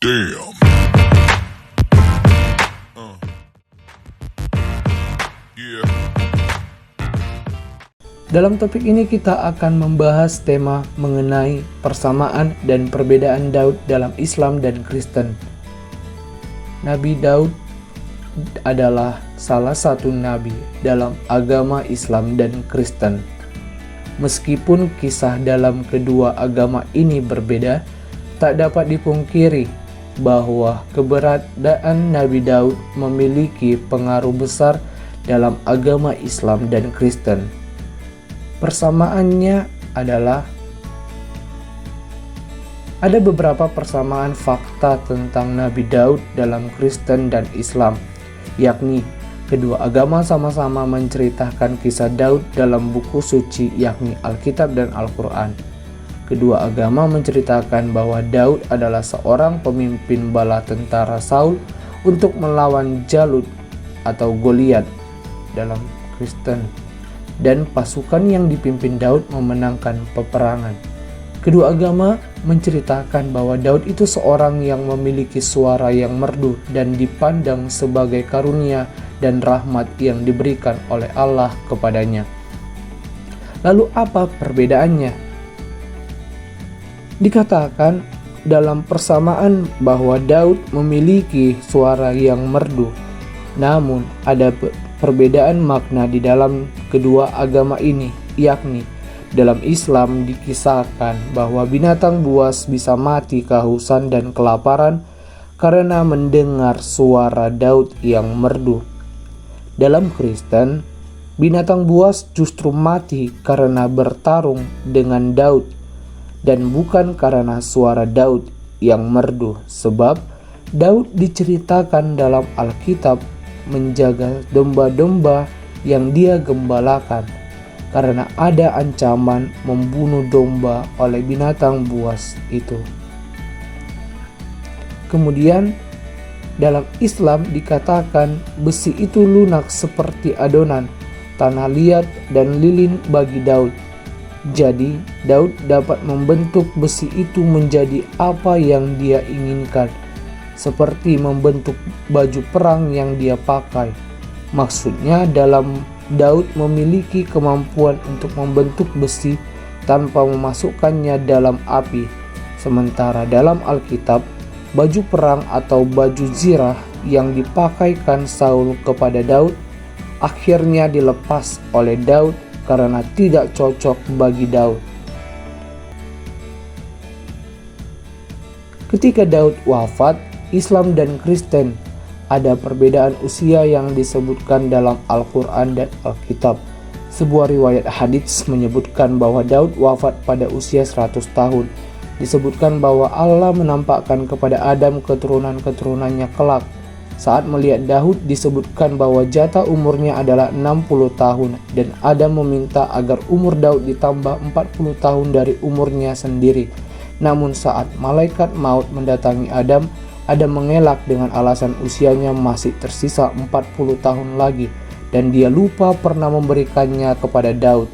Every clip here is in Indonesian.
Damn. Yeah. Dalam topik ini kita akan membahas tema mengenai persamaan dan perbedaan Daud dalam Islam dan Kristen. Nabi Daud adalah salah satu nabi dalam agama Islam dan Kristen. Meskipun kisah dalam kedua agama ini berbeda, tak dapat dipungkiri bahwa keberadaan Nabi Daud memiliki pengaruh besar dalam agama Islam dan Kristen. Persamaannya adalah ada beberapa persamaan fakta tentang Nabi Daud dalam Kristen dan Islam, yakni kedua agama sama-sama menceritakan kisah Daud dalam buku suci yakni Alkitab dan Al-Quran. Kedua agama menceritakan bahwa Daud adalah seorang pemimpin bala tentara Saul untuk melawan Jalut atau Goliat dalam Kristen, dan pasukan yang dipimpin Daud memenangkan peperangan. Kedua agama menceritakan bahwa Daud itu seorang yang memiliki suara yang merdu dan dipandang sebagai karunia dan rahmat yang diberikan oleh Allah kepadanya. Lalu apa perbedaannya? Dikatakan dalam persamaan bahwa Daud memiliki suara yang merdu, namun ada perbedaan makna di dalam kedua agama ini, yakni dalam Islam dikisahkan bahwa binatang buas bisa mati kehausan dan kelaparan karena mendengar suara Daud yang merdu. Dalam Kristen, binatang buas justru mati karena bertarung dengan Daud dan bukan karena suara Daud yang merdu, sebab Daud diceritakan dalam Alkitab menjaga domba-domba yang dia gembalakan karena ada ancaman membunuh domba oleh binatang buas itu. Kemudian dalam Islam dikatakan besi itu lunak seperti adonan, tanah liat dan lilin bagi Daud. Jadi Daud dapat membentuk besi itu menjadi apa yang dia inginkan, seperti membentuk baju perang yang dia pakai. Maksudnya dalam Daud memiliki kemampuan untuk membentuk besi tanpa memasukkannya dalam api. Sementara dalam Alkitab, baju perang atau baju zirah yang dipakaikan Saul kepada Daud akhirnya dilepas oleh Daud karena tidak cocok bagi Daud. Ketika Daud wafat, Islam dan Kristen ada perbedaan usia yang disebutkan dalam Al-Quran dan Alkitab. Sebuah riwayat hadits menyebutkan bahwa Daud wafat pada usia 100 tahun. Disebutkan bahwa Allah menampakkan kepada Adam keturunan-keturunannya kelak. Saat melihat Daud disebutkan bahwa jatah umurnya adalah 60 tahun dan Adam meminta agar umur Daud ditambah 40 tahun dari umurnya sendiri. Namun saat malaikat maut mendatangi Adam mengelak dengan alasan usianya masih tersisa 40 tahun lagi dan dia lupa pernah memberikannya kepada Daud.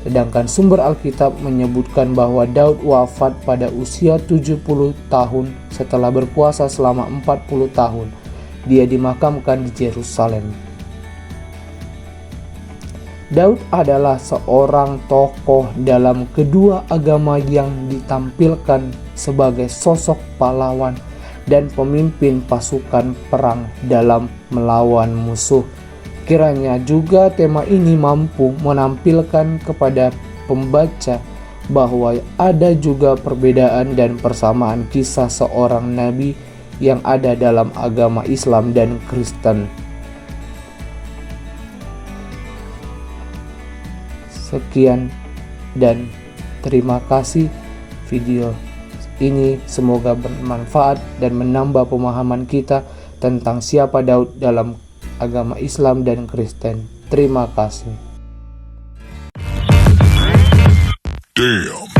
Sedangkan sumber Alkitab menyebutkan bahwa Daud wafat pada usia 70 tahun setelah berpuasa selama 40 tahun. Dia dimakamkan di Yerusalem. Daud adalah seorang tokoh dalam kedua agama yang ditampilkan sebagai sosok pahlawan dan pemimpin pasukan perang dalam melawan musuh. Kiranya juga tema ini mampu menampilkan kepada pembaca bahwa ada juga perbedaan dan persamaan kisah seorang nabi yang ada dalam agama Islam dan Kristen. Sekian dan terima kasih. Video ini semoga bermanfaat dan menambah pemahaman kita tentang siapa Daud dalam agama Islam dan Kristen. Terima kasih. Damn.